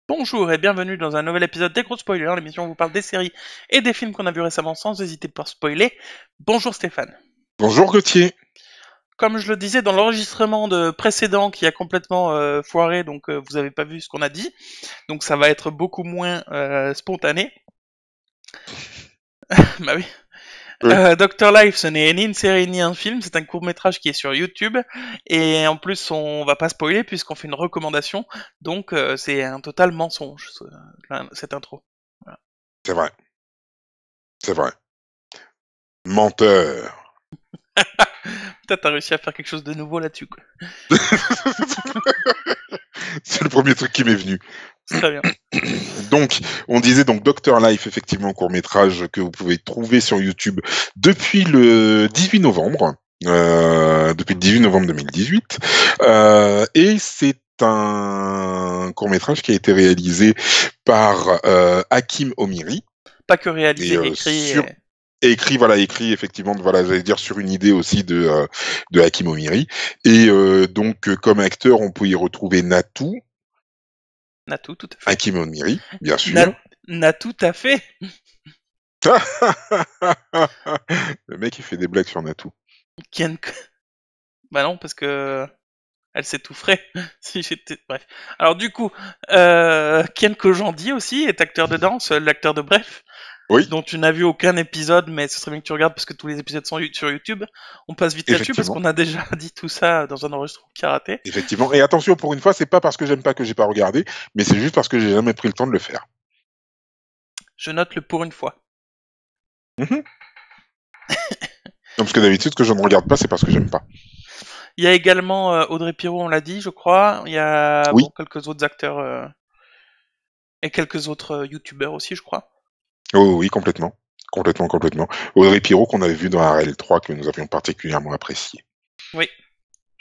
Bonjour et bienvenue dans un nouvel épisode des Gros Spoilers, l'émission où on vous parle des séries et des films qu'on a vus récemment sans hésiter pour spoiler. Bonjour Stéphane. Bonjour Gauthier. Comme je le disais dans l'enregistrement précédent qui a complètement foiré, donc vous avez pas vu ce qu'on a dit, donc ça va être beaucoup moins spontané. Bah oui. Oui. Dr Life, ce n'est ni une série ni un film, c'est un court-métrage qui est sur YouTube, et en plus on va pas spoiler puisqu'on fait une recommandation, donc c'est un total mensonge, cette intro. Voilà. C'est vrai. C'est vrai. Menteur. Peut-être t'as réussi à faire quelque chose de nouveau là-dessus, quoi. C'est le premier truc qui m'est venu. Très bien. Donc, on disait donc Dr Life, effectivement, court-métrage que vous pouvez trouver sur YouTube depuis le 18 novembre. Depuis le 18 novembre 2018. Et c'est un court-métrage qui a été réalisé par Hakim Omiri. Pas que réalisé, Et écrit. écrit effectivement, voilà, j'allais dire sur une idée aussi de Hakim Omiri. Et donc, comme acteur, on peut y retrouver Natou, Natou, tout à fait. Hakim Omiri, bien sûr. Natou, tout à fait. Le mec, il fait des blagues sur Natou. Ken... Bah non, parce que... Elle s'étoufferait si j'étais... Bref. Alors du coup, Ken Kojandi aussi est acteur de danse, l'acteur de Bref, Oui, dont tu n'as vu aucun épisode, mais ce serait bien que tu regardes parce que tous les épisodes sont sur YouTube. On passe vite là-dessus parce effectivement. qu'on a déjà dit tout ça dans un enregistrement karaté. Effectivement. Et attention, pour une fois, c'est pas parce que j'aime pas que j'ai pas regardé, mais c'est juste parce que j'ai jamais pris le temps de le faire. Je note le pour une fois. Mhm. Parce que d'habitude, que je ne regarde pas, c'est parce que j'aime pas. Il y a également Audrey Pirot, on l'a dit, je crois. Il y a Oui. bon quelques autres acteurs et quelques autres youtubeurs aussi, je crois. Oh, oui, complètement. Complètement. Audrey Pirot qu'on avait vu dans RL3 que nous avions particulièrement apprécié. Oui,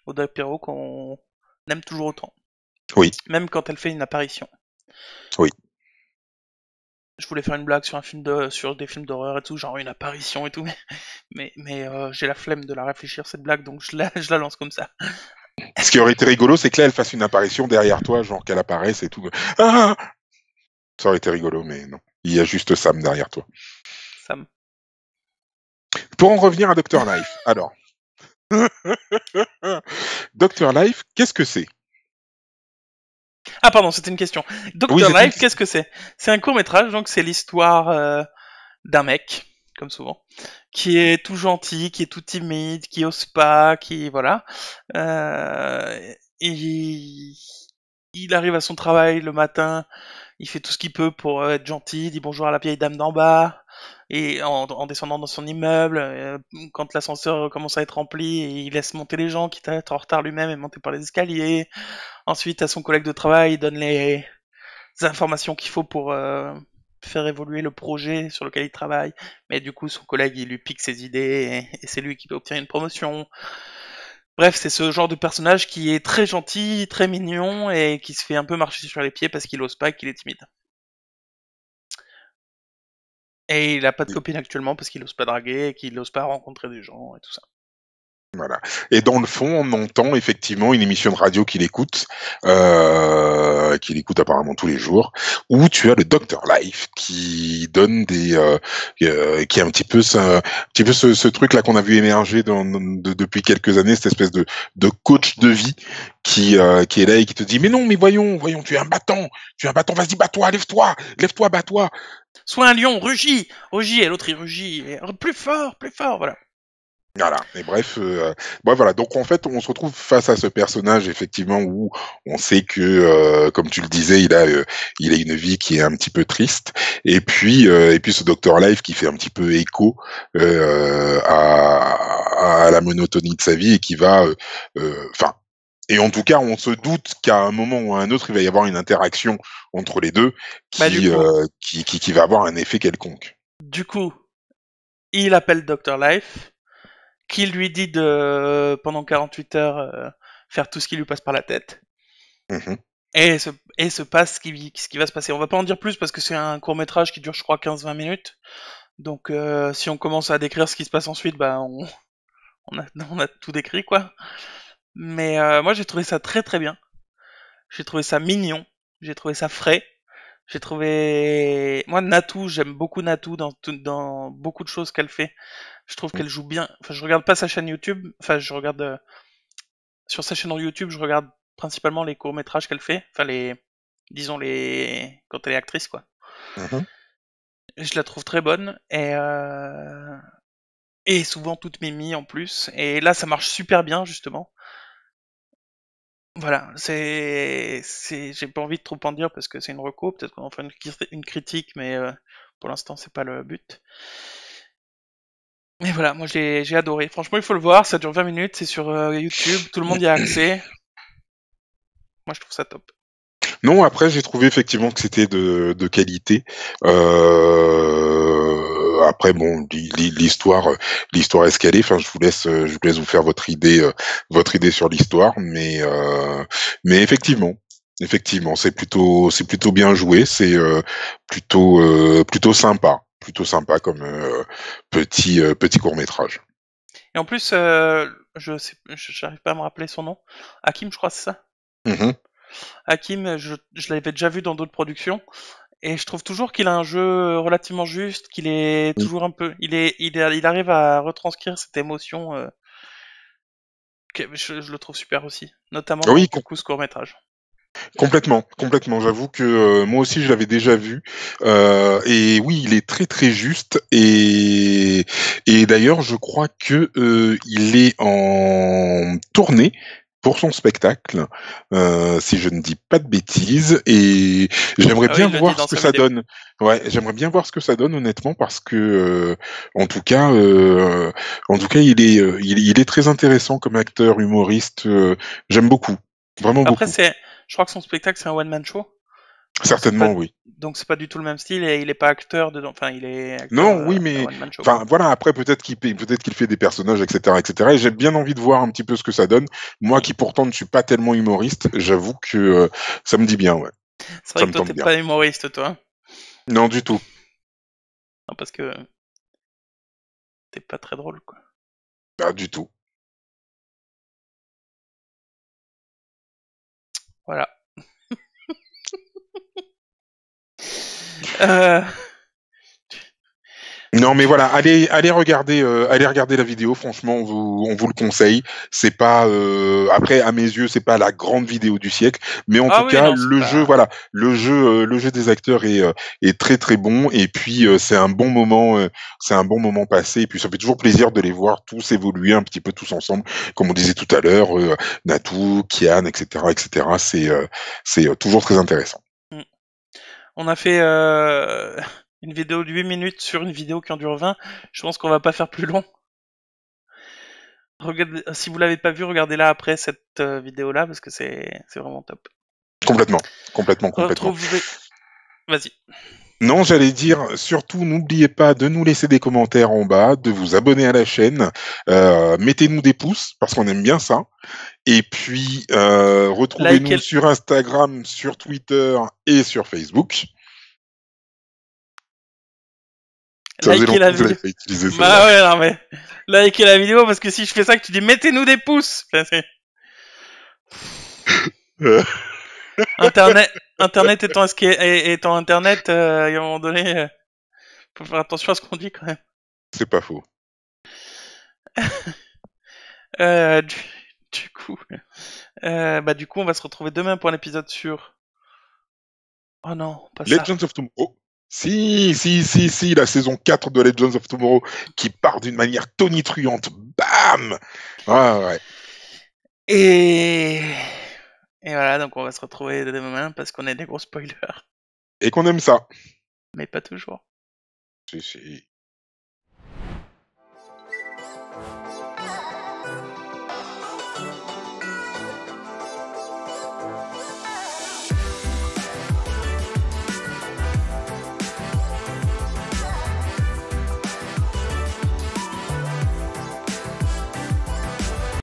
Audrey Pirot qu'on aime toujours autant. Oui. Même quand elle fait une apparition. Oui. Je voulais faire une blague sur sur des films d'horreur et tout, genre une apparition et tout, mais j'ai la flemme de la réfléchir cette blague, donc je la lance comme ça. Ce qui aurait été rigolo, c'est que là, elle fasse une apparition derrière toi, genre qu'elle apparaisse et tout. Ah, ça aurait été rigolo, mais non. Il y a juste Sam derrière toi. Sam. Pour en revenir à Dr. Life, alors. Dr. Life, qu'est-ce que c'est? Ah pardon, c'était une question. Oui, Doctor c'est une... Life, qu'est-ce que c'est? C'est un court métrage, donc c'est l'histoire d'un mec, comme souvent, qui est tout gentil, qui est tout timide, qui ose pas, qui voilà. Il arrive à son travail le matin, il fait tout ce qu'il peut pour être gentil, il dit bonjour à la vieille dame d'en bas, et en descendant dans son immeuble, quand l'ascenseur commence à être rempli, il laisse monter les gens, quitte à être en retard lui-même et monter par les escaliers. Ensuite, à son collègue de travail, il donne les informations qu'il faut pour faire évoluer le projet sur lequel il travaille. Mais du coup, son collègue, il lui pique ses idées et c'est lui qui peut obtenir une promotion. Bref, c'est ce genre de personnage qui est très gentil, très mignon et qui se fait un peu marcher sur les pieds parce qu'il ose pas et qu'il est timide. Et il a pas de copine actuellement parce qu'il ose pas draguer et qu'il ose pas rencontrer des gens et tout ça. Voilà. Et dans le fond, on entend effectivement une émission de radio qu'il écoute apparemment tous les jours, où tu as le Dr Life qui donne qui est un petit peu ce truc-là qu'on a vu émerger depuis quelques années, cette espèce de coach de vie qui est là et qui te dit mais non, mais voyons, tu es un battant, vas-y, bats-toi, lève-toi, bats-toi. Sois un lion, rugis, rugis, et l'autre il rugit, et plus fort, voilà. Voilà. Et bref, voilà. Donc en fait, on se retrouve face à ce personnage effectivement où on sait que, comme tu le disais, il a une vie qui est un petit peu triste. Et puis ce Dr Life qui fait un petit peu écho à la monotonie de sa vie et qui va, enfin. Et en tout cas, on se doute qu'à un moment ou à un autre, il va y avoir une interaction entre les deux Bah qui va avoir un effet quelconque. du coup, il appelle Dr Life, qui lui dit de, pendant 48 heures, faire tout ce qui lui passe par la tête. Mhm. Et se passe ce qui va se passer. On va pas en dire plus parce que c'est un court métrage qui dure, je crois, 15-20 minutes. Donc, si on commence à décrire ce qui se passe ensuite, bah, on a tout décrit, quoi. Mais moi, j'ai trouvé ça très très bien. J'ai trouvé ça mignon. J'ai trouvé ça frais. J'ai trouvé... Moi, Natou, j'aime beaucoup Natou dans beaucoup de choses qu'elle fait. Je trouve qu'elle joue bien. Enfin, je regarde pas sa chaîne YouTube. Enfin, je regarde... sur sa chaîne YouTube, je regarde principalement les courts-métrages qu'elle fait. Enfin, les... Disons les... Quand elle est actrice, quoi. Mhm. Je la trouve très bonne. Et souvent toute mimi en plus. Et là, ça marche super bien, justement. Voilà, j'ai pas envie de trop en dire parce que c'est une reco, peut-être qu'on en fera une critique, mais pour l'instant c'est pas le but. Mais voilà, moi j'ai adoré. Franchement, il faut le voir, ça dure 20 minutes, c'est sur YouTube, tout le monde y a accès. Moi je trouve ça top. Non, après j'ai trouvé effectivement que c'était de qualité. Après bon, l'histoire est ce qu'elle est. Enfin, je vous laisse vous faire votre idée sur l'histoire, mais effectivement, c'est plutôt bien joué, c'est plutôt sympa comme petit court métrage. Et en plus, j'arrive pas à me rappeler son nom. Hakim, je crois, c'est ça. Mhm. Hakim, je l'avais déjà vu dans d'autres productions. Et je trouve toujours qu'il a un jeu relativement juste, qu'il est toujours un peu, il arrive à retranscrire cette émotion. Je le trouve super aussi, notamment dans Oui, du coup ce court métrage. complètement. J'avoue que moi aussi je l'avais déjà vu. Et oui, il est très très juste. Et d'ailleurs, je crois que il est en tournée pour son spectacle, si je ne dis pas de bêtises. Et j'aimerais Ah oui, bien il le dit voir dans ce que sa ça vidéo. donne. Ouais, j'aimerais bien voir ce que ça donne honnêtement parce que en tout cas, il est très intéressant comme acteur, humoriste. J'aime beaucoup, vraiment Après, beaucoup. je crois que son spectacle c'est un one man show, Certainement, oui. donc c'est pas du tout le même style et il est pas acteur dedans. Enfin, il est acteur Non, oui, d'un mais one man show enfin quoi. voilà. Après, peut-être qu'il fait des personnages, etc., etc. Et j'ai bien envie de voir un petit peu ce que ça donne. Moi, Mm. qui pourtant ne suis pas tellement humoriste, j'avoue que ça me dit bien, ouais. C'est Ça vrai que me toi tente t'es bien. pas humoriste toi, hein. Non, du tout. Non, parce que t'es pas très drôle quoi. Pas du tout. Voilà. Euh, Non, mais voilà, allez regarder la vidéo. Franchement, on vous le conseille. C'est pas, après, à mes yeux, c'est pas la grande vidéo du siècle, mais en tout Ah oui, cas, non, c'est pas. voilà, le jeu des acteurs est très très bon. Et puis, c'est un bon moment passé. Et puis, ça fait toujours plaisir de les voir tous évoluer un petit peu tous ensemble, comme on disait tout à l'heure, Natou, Kian, etc., etc. C'est toujours très intéressant. Mm. On a fait une vidéo de 8 minutes sur une vidéo qui en dure 20. Je pense qu'on va pas faire plus long. Regardez, si vous l'avez pas vu, regardez-la après cette vidéo-là parce que c'est vraiment top. Complètement. Retrouverez. Vas-y. Non, j'allais dire, surtout, n'oubliez pas de nous laisser des commentaires en bas, de vous abonner à la chaîne, mettez-nous des pouces, parce qu'on aime bien ça. Et puis, retrouvez-nous Likez, sur Instagram, sur Twitter et sur Facebook. Ça faisait likez longtemps la que vous vidéo. n'avez pas utilisé celle-là. Bah ouais, non mais likez la vidéo parce que si je fais ça, que tu dis mettez-nous des pouces. Enfin, Euh, Internet, Internet étant Internet, à un moment donné, faut faire attention à ce qu'on dit quand même. c'est pas faux. Euh, du, du coup, du coup, on va se retrouver demain pour un épisode sur. Oh non, pas ça. Legends of Tomorrow. Si, la saison 4 de Legends of Tomorrow qui part d'une manière tonitruante. Bam! Ouais. Et et voilà, donc on va se retrouver demain parce qu'on est des gros spoilers, Et qu'on aime ça. mais pas toujours. Si.